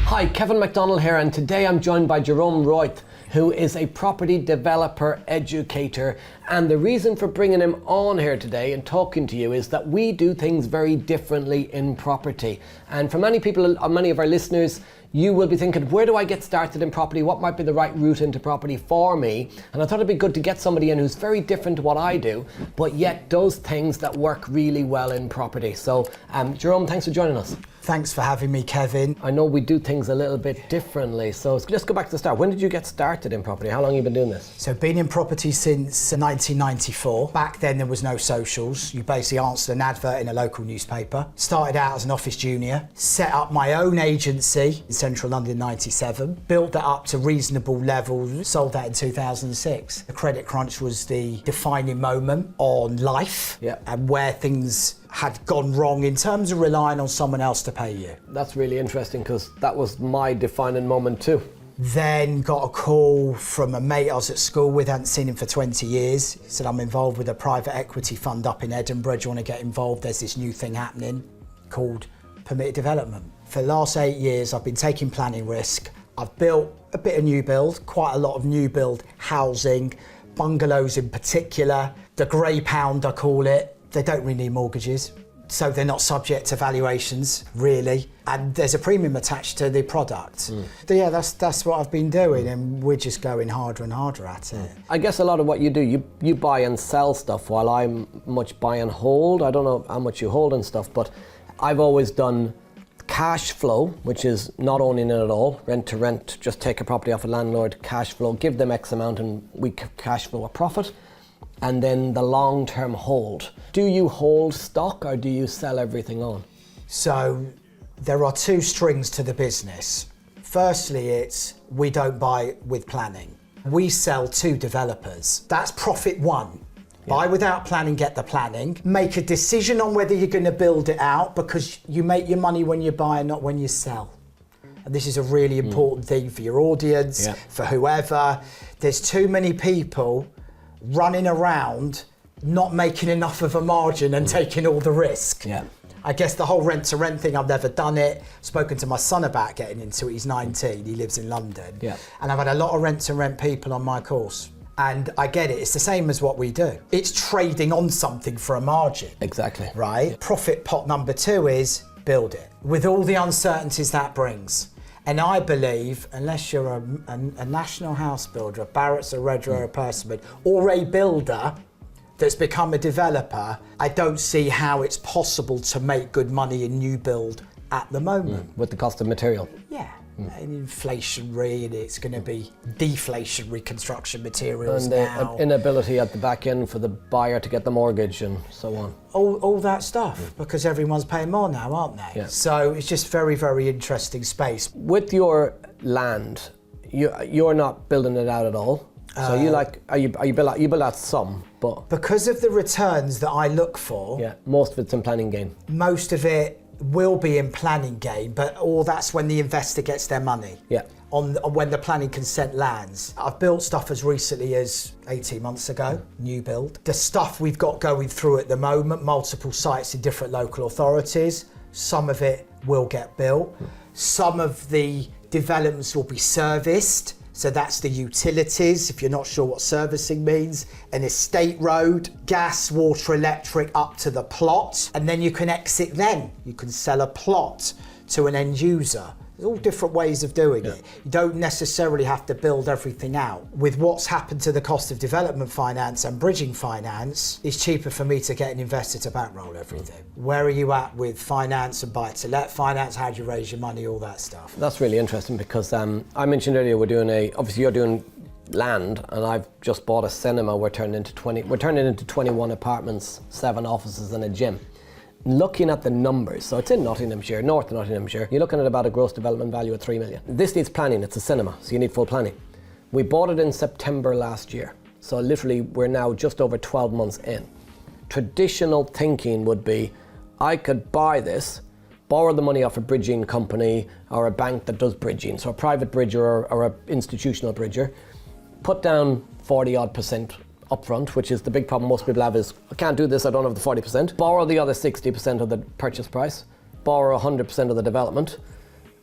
Hi, Kevin McDonnell here, and today I'm joined by Jerome Wright, who is a property developer educator. And the reason for bringing him on here today and talking to you is that we do things very differently in property. And for many people, many of our listeners, you will be thinking, where do I get started in property? What might be the right route into property for me? And I thought it'd be good to get somebody in who's very different to what I do, but yet does things that work really well in property. So Jerome, thanks for joining us. Thanks for having me, Kevin. I know we do things a little bit differently, so let's go back to the start. When did you get started in property? How long have you been doing this? So been in property since 1994. Back then there was no socials. You basically answered an advert in a local newspaper. Started out as an office junior, set up my own agency in central London in 97, built that up to reasonable levels, sold that in 2006. The credit crunch was the defining moment on life and where things had gone wrong in terms of relying on someone else to pay you. That's really interesting because that was my defining moment too. Then got a call from a mate I was at school with, hadn't seen him for 20 years. He said, I'm involved with a private equity fund up in Edinburgh. Do you want to get involved? There's this new thing happening called permitted development. For the last 8 years, I've been taking planning risk. I've built a bit of new build, quite a lot of new build housing, bungalows in particular, the grey pound I call it. They don't really need mortgages, so they're not subject to valuations, really. And there's a premium attached to the product. So yeah, that's what I've been doing, and we're just going harder and harder at it. I guess a lot of what you do, you buy and sell stuff, while I'm much buy and hold. I don't know how much you hold and stuff, but I've always done cash flow, which is not owning it at all, rent to rent, just take a property off a landlord, cash flow, give them X amount and we cash flow a profit. And then the long-term hold. Do you hold stock or do you sell everything on? So there are two strings to the business. Firstly, it's we don't buy with planning. We sell to developers. That's profit one. Buy without planning, get the planning. Make a decision on whether you're going to build it out, because you make your money when you buy and not when you sell. And this is a really important thing for your audience, for whoever. There's too many people running around not making enough of a margin and taking all the risk. I guess the whole rent to rent thing, I've never done it. Spoken to my son about getting into it. He's 19, he lives in London. And I've had a lot of rent to rent people on my course. And I get it, it's the same as what we do. It's trading on something for a margin. Exactly. Right? Profit pot number two is build it, with all the uncertainties that brings. And I believe, unless you're a national house builder, a Barratt's, a Redrow, a Persimmon, or a builder that's become a developer, I don't see how it's possible to make good money in new build at the moment. With the cost of material. And inflationary, and it's going to be deflationary construction materials and now. And inability at the back end for the buyer to get the mortgage and so on. All that stuff, because everyone's paying more now, aren't they? So it's just very, very interesting space. With your land, you're not building it out at all. So you build out some, but because of the returns that I look for, most of it's in planning gain. Most of it will be in planning gain, but that's when the investor gets their money. On when the planning consent lands. I've built stuff as recently as 18 months ago, new build. The stuff we've got going through at the moment, multiple sites in different local authorities, some of it will get built. Some of the developments will be serviced. So that's the utilities, if you're not sure what servicing means, an estate road, gas, water, electric up to the plot, and then you can exit then. You can sell a plot to an end user. There's all different ways of doing it. You don't necessarily have to build everything out. With what's happened to the cost of development finance and bridging finance, it's cheaper for me to get an investor to bankroll everything. Where are you at with finance and buy-to-let finance? How do you raise your money? All that stuff. That's really interesting because I mentioned earlier obviously you're doing land, and I've just bought a cinema. We're turning into 21 apartments, 7 offices and a gym. Looking at the numbers, so it's in Nottinghamshire, north of Nottinghamshire, you're looking at about a gross development value of 3 million. This needs planning, it's a cinema, so you need full planning. We bought it in September last year, so literally we're now just over 12 months in. Traditional thinking would be, I could buy this, borrow the money off a bridging company or a bank that does bridging, so a private bridger or an institutional bridger, put down 40% upfront, which is the big problem most people have is, I can't do this, I don't have the 40%. Borrow the other 60% of the purchase price, borrow 100% of the development,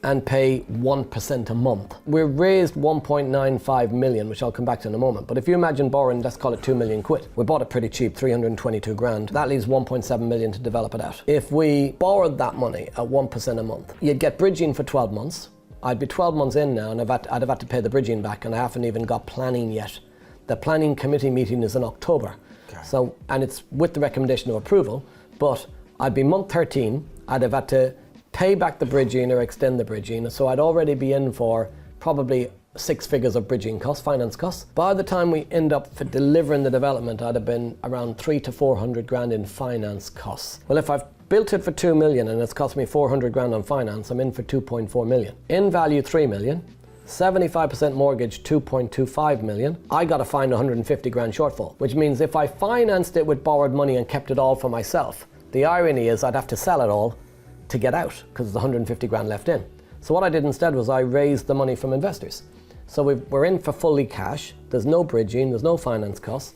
and pay 1% a month. We raised 1.95 million, which I'll come back to in a moment. But if you imagine borrowing, let's call it 2 million quid. We bought it pretty cheap, 322 grand. That leaves 1.7 million to develop it out. If we borrowed that money at 1% a month, you'd get bridging for 12 months. I'd be 12 months in now and I'd have had to pay the bridging back, and I haven't even got planning yet. The planning committee meeting is in October. Okay. So, and it's with the recommendation of approval, but I'd be month 13, I'd have had to pay back the bridging or extend the bridging, so I'd already be in for probably 6 figures of bridging costs, finance costs. By the time we end up for delivering the development, I'd have been around 300 to 400 grand in finance costs. Well, if I've built it for 2 million and it's cost me 400 grand on finance, I'm in for 2.4 million. In value, 3 million. 75% mortgage, 2.25 million. I got to find 150 grand shortfall, which means if I financed it with borrowed money and kept it all for myself, the irony is I'd have to sell it all to get out because there's 150 grand left in. So what I did instead was I raised the money from investors. So we're in for fully cash. There's no bridging, there's no finance costs.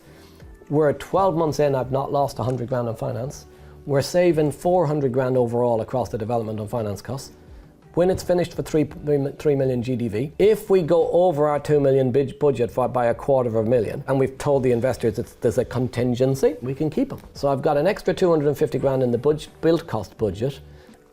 We're 12 months in, I've not lost 100 grand on finance. We're saving 400 grand overall across the development on finance costs. When it's finished for 3 million GDV, if we go over our 2 million budget by a $250,000, and we've told the investors there's a contingency, we can keep them. So I've got an extra 250 grand in the build cost budget,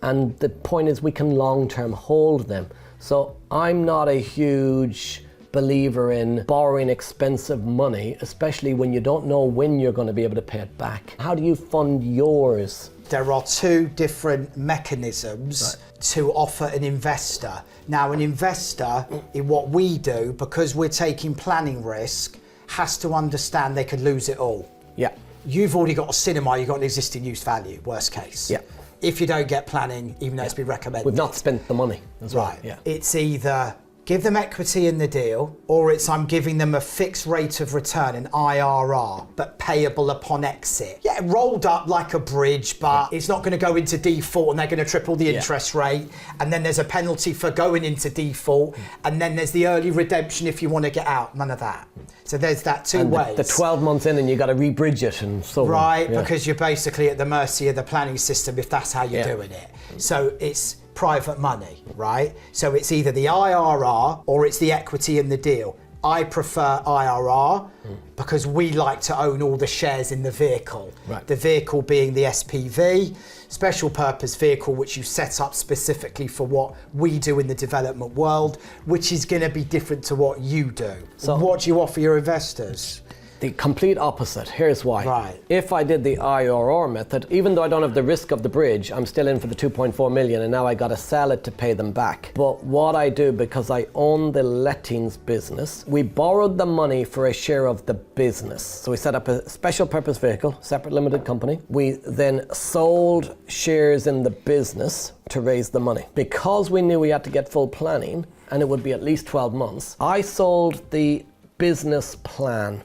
and the point is we can long-term hold them. So I'm not a huge believer in borrowing expensive money, especially when you don't know when you're going to be able to pay it back. How do you fund yours? There are 2 different mechanisms to offer an investor. Now, an investor, in what we do, because we're taking planning risk, has to understand they could lose it all. Yeah. You've already got a cinema, you've got an existing use value, worst case. Yeah. If you don't get planning, even though it's been recommended. We've not spent the money. That's right. Yeah. It's either give them equity in the deal, or it's I'm giving them a fixed rate of return, an IRR, but payable upon exit. Yeah, rolled up like a bridge, but it's not going to go into default and they're going to triple the interest rate. And then there's a penalty for going into default. And then there's the early redemption if you want to get out. None of that. So there's that 2 ways. The 12 months in and you got to re-bridge it and so on. Right, because you're basically at the mercy of the planning system if that's how you're doing it. So it's private money, right? So it's either the IRR or it's the equity in the deal. I prefer IRR because we like to own all the shares in the vehicle. Right. The vehicle being the SPV, special purpose vehicle, which you set up specifically for what we do in the development world, which is going to be different to what you do. So what do you offer your investors? The complete opposite. Here's why. Right. If I did the IRR method, even though I don't have the risk of the bridge, I'm still in for the 2.4 million and now I got to sell it to pay them back. But what I do, because I own the lettings business, we borrowed the money for a share of the business. So we set up a special purpose vehicle, separate limited company. We then sold shares in the business to raise the money. Because we knew we had to get full planning and it would be at least 12 months, I sold the business plan.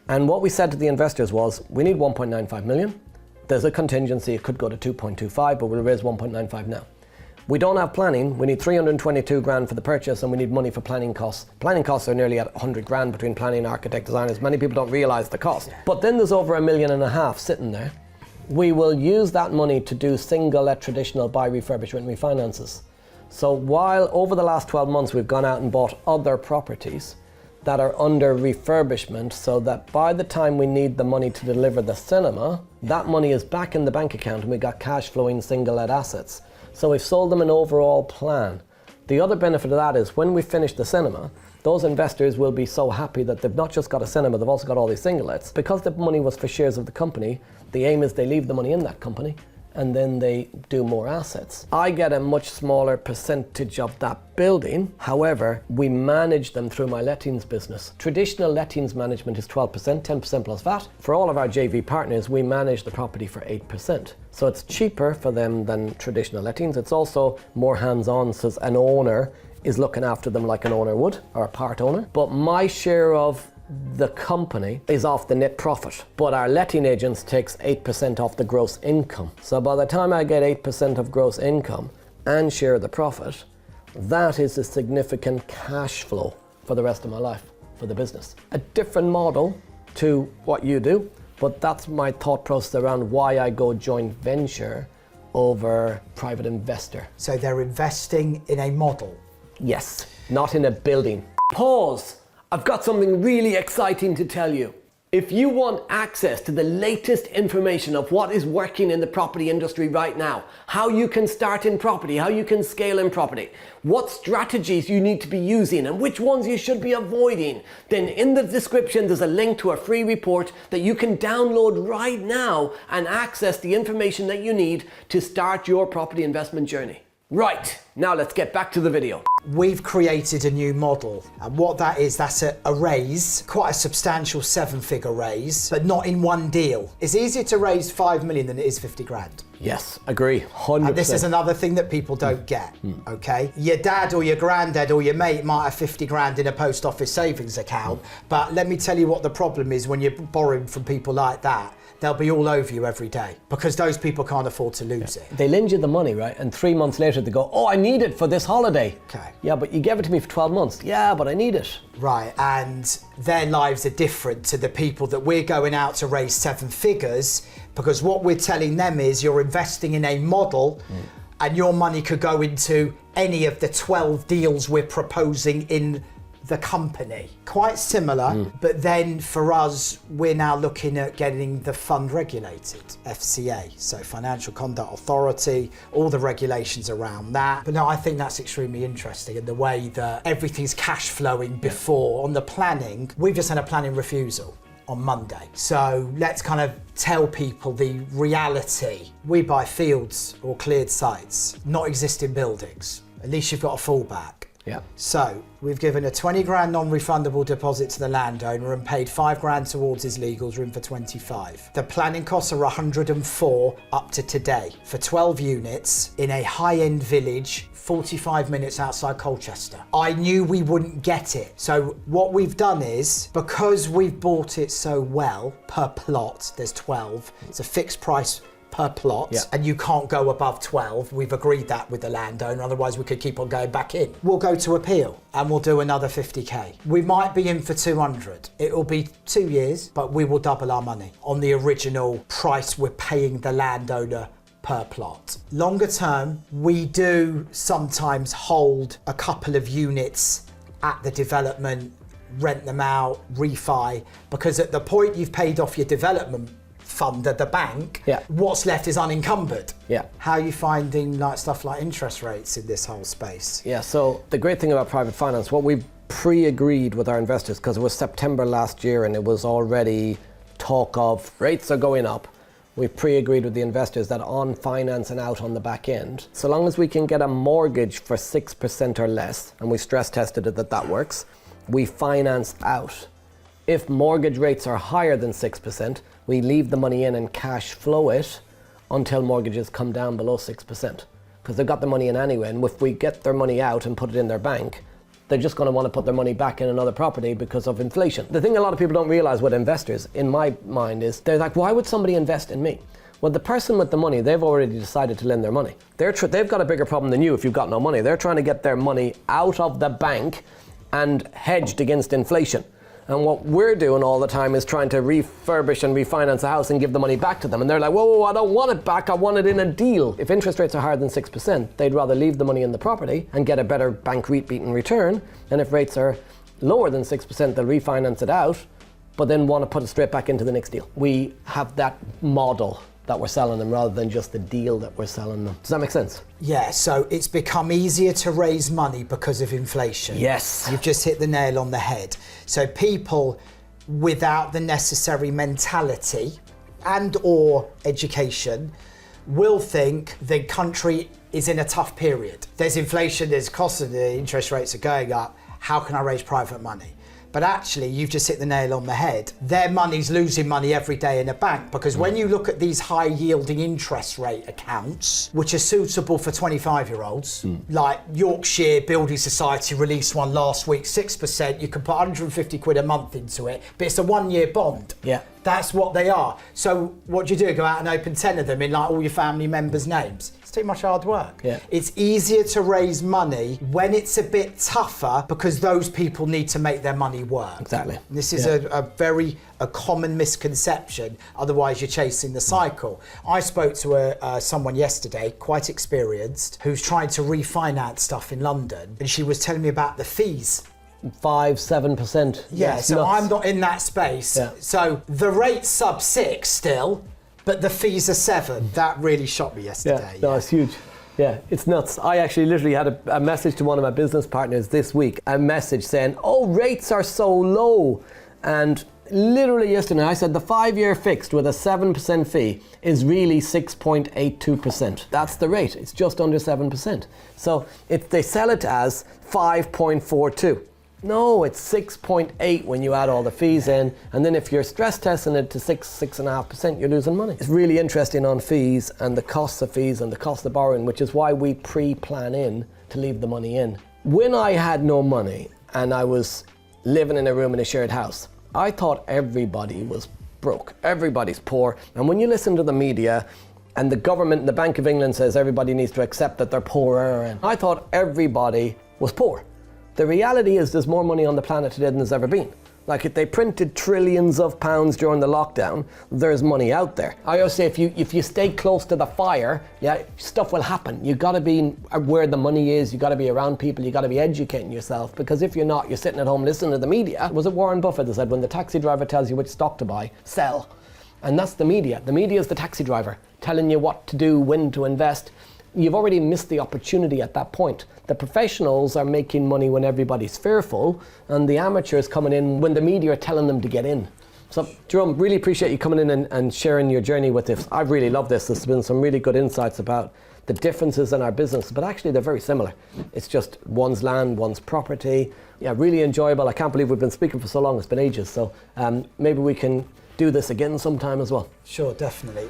And what we said to the investors was, we need 1.95 million. There's a contingency, it could go to 2.25, but we'll raise 1.95 now. We don't have planning, we need 322 grand for the purchase and we need money for planning costs. Planning costs are nearly at 100 grand between planning, architect, designers. Many people don't realize the cost. But then there's over $1.5 million sitting there. We will use that money to do single let traditional buy refurbishment refinances. So while over the last 12 months we've gone out and bought other properties that are under refurbishment, so that by the time we need the money to deliver the cinema, that money is back in the bank account and we got cash flowing single let assets. So we've sold them an overall plan. The other benefit of that is when we finish the cinema, those investors will be so happy that they've not just got a cinema, they've also got all these single lets. Because the money was for shares of the company, the aim is they leave the money in that company and then they do more assets. I get a much smaller percentage of that building. However, we manage them through my lettings business. Traditional lettings management is 12%, 10% plus VAT. For all of our JV partners, we manage the property for 8%. So it's cheaper for them than traditional lettings. It's also more hands-on, so an owner is looking after them like an owner would, or a part owner. But my share of the company is off the net profit, but our letting agents takes 8% off the gross income. So by the time I get 8% of gross income and share the profit, that is a significant cash flow for the rest of my life for the business. A different model to what you do, but that's my thought process around why I go joint venture over private investor. So they're investing in a model. Yes, not in a building. Pause. I've got something really exciting to tell you. If you want access to the latest information of what is working in the property industry right now, how you can start in property, how you can scale in property, what strategies you need to be using and which ones you should be avoiding, then in the description there's a link to a free report that you can download right now and access the information that you need to start your property investment journey. Right, now let's get back to the video. We've created a new model, and what that is, that's a raise, quite a substantial 7-figure raise, but not in one deal. It's easier to raise 5 million than it is 50 grand. Yes, agree, 100%. And this is another thing that people don't get, okay? Your dad or your granddad or your mate might have 50 grand in a post office savings account, but let me tell you what the problem is when you're borrowing from people like that. They'll be all over you every day because those people can't afford to lose it. They lend you the money, right? And 3 months later they go, oh, I need it for this holiday. Okay. Yeah, but you gave it to me for 12 months. Yeah, but I need it. Right, and their lives are different to the people that we're going out to raise 7 figures, because what we're telling them is you're investing in a model and your money could go into any of the 12 deals we're proposing in the company. Quite similar, but then for us, we're now looking at getting the fund regulated, FCA, so Financial Conduct Authority, all the regulations around that. But no, I think that's extremely interesting, and the way that everything's cash flowing before. On the planning, we've just had a planning refusal on Monday. So let's kind of tell people the reality. We buy fields or cleared sites, not existing buildings. At least you've got a fallback. Yeah. So we've given a 20 grand non-refundable deposit to the landowner and paid 5 grand towards his legals, room for 25. The planning costs are 104 up to today for 12 units in a high-end village, 45 minutes outside Colchester. I knew we wouldn't get it. So what we've done is, because we've bought it so well per plot, there's 12, it's a fixed price per plot, and you can't go above 12. We've agreed that with the landowner, otherwise we could keep on going back in. We'll go to appeal and we'll do another 50k. We might be in for 200. It will be 2 years, but we will double our money on the original price we're paying the landowner per plot. Longer term, we do sometimes hold a couple of units at the development, rent them out, refi, because at the point you've paid off your development fund at the bank, what's left is unencumbered. Yeah. How are you finding stuff like interest rates in this whole space? Yeah, so the great thing about private finance, what we pre-agreed with our investors, because it was September last year and it was already talk of rates are going up, we pre-agreed with the investors that on finance and out on the back end, so long as we can get a mortgage for 6% or less, and we stress tested it that works, we finance out. If mortgage rates are higher than 6%, we leave the money in and cash flow it until mortgages come down below 6%. Because they've got the money in anyway, and if we get their money out and put it in their bank, they're just going to want to put their money back in another property because of inflation. The thing a lot of people don't realize with investors, in my mind, is they're like, why would somebody invest in me? Well, the person with the money, they've already decided to lend their money. They've got a bigger problem than you if you've got no money. They're trying to get their money out of the bank and hedged against inflation. And what we're doing all the time is trying to refurbish and refinance a house and give the money back to them. And they're like, whoa, I don't want it back, I want it in a deal. If interest rates are higher than 6%, they'd rather leave the money in the property and get a better bank REIT beaten return. And if rates are lower than 6%, they'll refinance it out, but then want to put it straight back into the next deal. We have that model that we're selling them rather than just the deal that we're selling them. Does that make sense? Yeah, so it's become easier to raise money because of inflation. Yes. You've just hit the nail on the head. So people without the necessary mentality and or education will think the country is in a tough period. There's inflation, there's costs, and the interest rates are going up. How can I raise private money? But actually, you've just hit the nail on the head. Their money's losing money every day in a bank, because when you look at these high yielding interest rate accounts, which are suitable for 25-year-olds, like Yorkshire Building Society released one last week, 6%, you can put 150 quid a month into it, but it's a 1-year bond. Yeah. That's what they are. So what do? Go out and open 10 of them in like all your family members' names? It's too much hard work. Yeah. It's easier to raise money when it's a bit tougher because those people need to make their money work. Exactly. And this is a common misconception. Otherwise, you're chasing the cycle. I spoke to someone yesterday, quite experienced, who's trying to refinance stuff in London, and she was telling me about the fees. 5-7%. Yeah, so nuts. I'm not in that space. Yeah. So the rate's sub 6 still, but the fees are 7. That really shocked me yesterday. No, it's huge. Yeah, it's nuts. I actually literally had a message to one of my business partners this week, a message saying, oh, rates are so low. And literally yesterday, I said the 5-year fixed with a 7% fee is really 6.82%. That's the rate. It's just under 7%. So they sell it as 5.42. No, it's 6.8 when you add all the fees in, and then if you're stress testing it to 6.5%, you're losing money. It's really interesting on fees and the costs of fees and the cost of borrowing, which is why we pre-plan in to leave the money in. When I had no money and I was living in a room in a shared house, I thought everybody was broke, everybody's poor, and when you listen to the media and the government and the Bank of England says everybody needs to accept that they're poorer, and I thought everybody was poor. The reality is there's more money on the planet today than there's ever been. Like if they printed trillions of pounds during the lockdown, there's money out there. I always say if you stay close to the fire, stuff will happen. You gotta be where the money is, you gotta be around people, you gotta be educating yourself, because if you're not, you're sitting at home listening to the media. Was it Warren Buffett that said when the taxi driver tells you which stock to buy, sell? And that's the media. The media is the taxi driver telling you what to do, when to invest. You've already missed the opportunity at that point. The professionals are making money when everybody's fearful, and the amateurs coming in when the media are telling them to get in. So, Jerome, really appreciate you coming in and sharing your journey with this. I've really loved this. There's been some really good insights about the differences in our business, but actually they're very similar. It's just one's land, one's property. Yeah, really enjoyable. I can't believe we've been speaking for so long. It's been ages. So maybe we can do this again sometime as well. Sure, definitely.